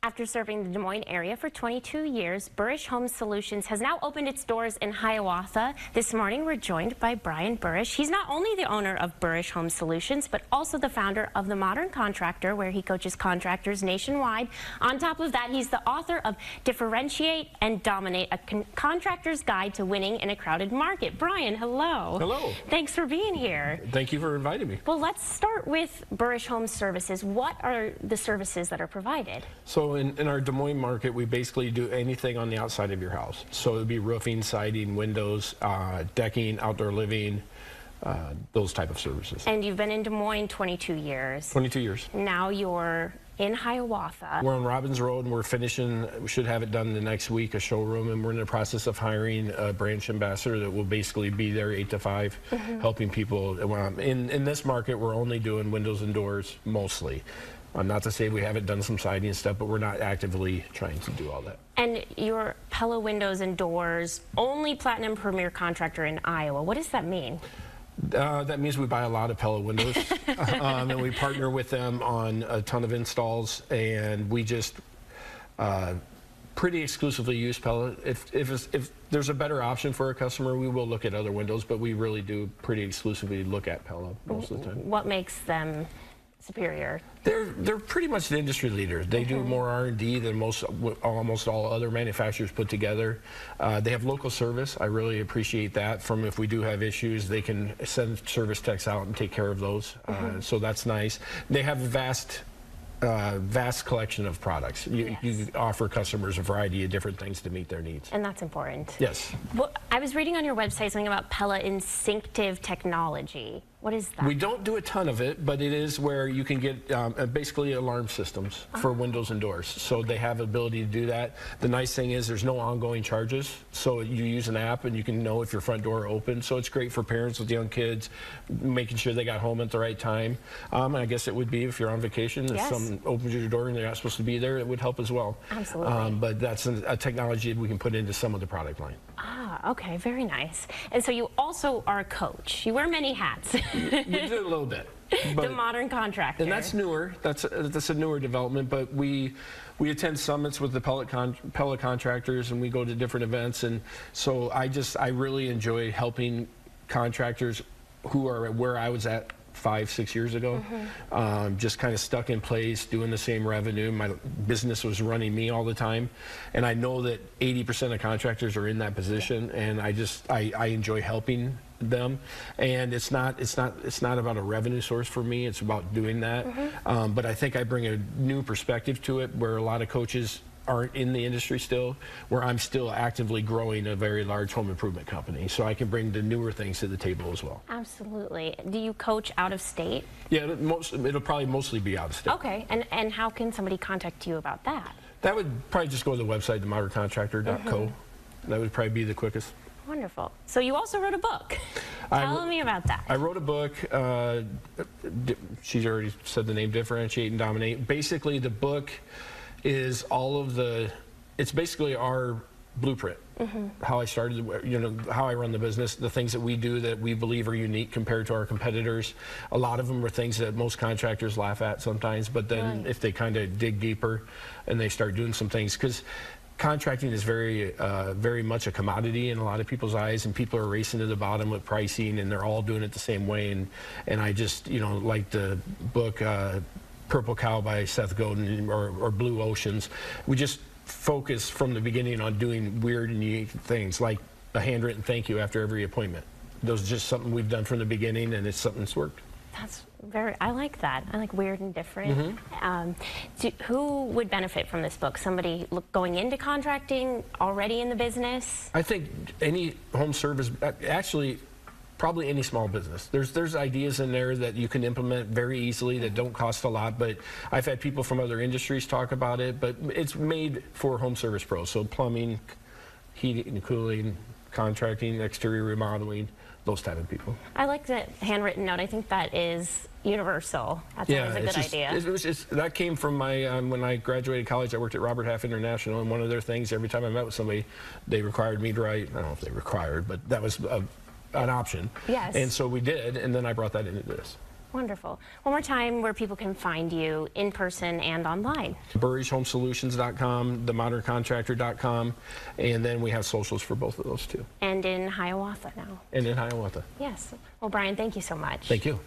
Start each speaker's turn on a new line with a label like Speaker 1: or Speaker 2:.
Speaker 1: After serving the Des Moines area for 22 years, Buresh Home Solutions has now opened its doors in Hiawatha. This morning, we're joined by Brian Buresh. He's not only the owner of Buresh Home Solutions, but also the founder of The Modern Contractor, where he coaches contractors nationwide. On top of that, he's the author of Differentiate and Dominate, a contractor's guide to winning in a crowded market. Brian, hello.
Speaker 2: Hello.
Speaker 1: Thanks for being here.
Speaker 2: Thank you for inviting me.
Speaker 1: Well, let's start with Buresh Home Services. What are the services that are provided?
Speaker 2: So in our Des Moines market, we basically do anything on the outside of your house. So it would be roofing, siding, windows, decking, outdoor living, those type of services.
Speaker 1: And you've been in Des Moines 22 years.
Speaker 2: 22 years.
Speaker 1: Now you're in Hiawatha.
Speaker 2: We're on Robbins Road, and we're finishing, we should have it done the next week, a showroom, and we're in the process of hiring a branch ambassador that will basically be there 8 to 5, helping people. In this market, we're only doing windows and doors, mostly. Not to say we haven't done some siding and stuff, but we're not actively trying to do all that.
Speaker 1: And your Pella Windows and Doors, only Platinum Premier Contractor in Iowa. What does that mean?
Speaker 2: That means we buy a lot of Pella windows, and we partner with them on a ton of installs, and we just pretty exclusively use Pella. If there's a better option for a customer, we will look at other windows, but we really do pretty exclusively look at Pella most of the time.
Speaker 1: What makes them superior?
Speaker 2: They're pretty much the industry leaders. They do more R&D than almost all other manufacturers put together. They have local service. I really appreciate that. From if we do have issues, they can send service techs out and take care of those. So that's nice. They have a vast collection of products. You offer customers a variety of different things to meet their needs.
Speaker 1: And that's important.
Speaker 2: Yes.
Speaker 1: Well, I was reading on your website something about Pella Instinctive Technology. What is that?
Speaker 2: We don't do a ton of it, but it is where you can get basically alarm systems for windows and doors. So they have ability to do that. The nice thing is there's no ongoing charges. So you use an app and you can know if your front door opens. So it's great for parents with young kids, making sure they got home at the right time. I guess it would be if you're on vacation, if someone opens your door and they're not supposed to be there, it would help as well.
Speaker 1: Absolutely.
Speaker 2: But that's a technology that we can put into some of the product line.
Speaker 1: Ah, okay, very nice. And so you also are a coach. You wear many hats.
Speaker 2: We do a little bit.
Speaker 1: The Modern Contractor.
Speaker 2: And that's newer. That's a newer development. But we attend summits with the Pella contractors, and we go to different events. And so I really enjoy helping contractors who are where I was at 5-6 years ago, just kind of stuck in place, doing the same revenue. My business was running me all the time, and I know that 80% of contractors are in that position, and I enjoy helping them. And it's not about a revenue source for me. It's about doing that. But I think I bring a new perspective to it, where a lot of coaches aren't in the industry still, where I'm still actively growing a very large home improvement company. So I can bring the newer things to the table as well.
Speaker 1: Absolutely. Do you coach out of state?
Speaker 2: Yeah, it'll probably mostly be out of state.
Speaker 1: Okay, and how can somebody contact you about that?
Speaker 2: That would probably just go to the website, themoderncontractor.co. That would probably be the quickest.
Speaker 1: Wonderful. So you also wrote a book. Tell me about that.
Speaker 2: I wrote a book. She's already said the name, Differentiate and Dominate. Basically, the book is it's basically our blueprint. How I started, how I run the business, the things that we do that we believe are unique compared to our competitors. A lot of them are things that most contractors laugh at sometimes, but then if they kind of dig deeper and they start doing some things, because contracting is very much a commodity in a lot of people's eyes, and people are racing to the bottom with pricing, and they're all doing it the same way. And I just, like the book Purple Cow by Seth Godin or Blue Oceans, we just focus from the beginning on doing weird and unique things, like a handwritten thank you after every appointment. Those are just something we've done from the beginning, and it's something that's worked.
Speaker 1: That's I like that. I like weird and different. Who would benefit from this book? Somebody going into contracting, already in the business?
Speaker 2: I think any home service, actually, probably any small business. There's ideas in there that you can implement very easily that don't cost a lot, but I've had people from other industries talk about it, but it's made for home service pros. So plumbing, heating and cooling, contracting, exterior remodeling, those type of people.
Speaker 1: I like that handwritten note. I think that is universal. That's always a good idea.
Speaker 2: That came from my, when I graduated college, I worked at Robert Half International, and one of their things, every time I met with somebody, they required me to write, I don't know if they required, but that was an option.
Speaker 1: Yes.
Speaker 2: And so we did, and then I brought that into this.
Speaker 1: Wonderful. One more time where people can find you in person and online.
Speaker 2: BurishHomeSolutions.com, TheModernContractor.com, and then we have socials for both of those too.
Speaker 1: And in Hiawatha now.
Speaker 2: And in Hiawatha.
Speaker 1: Yes. Well, Brian, thank you so much.
Speaker 2: Thank you.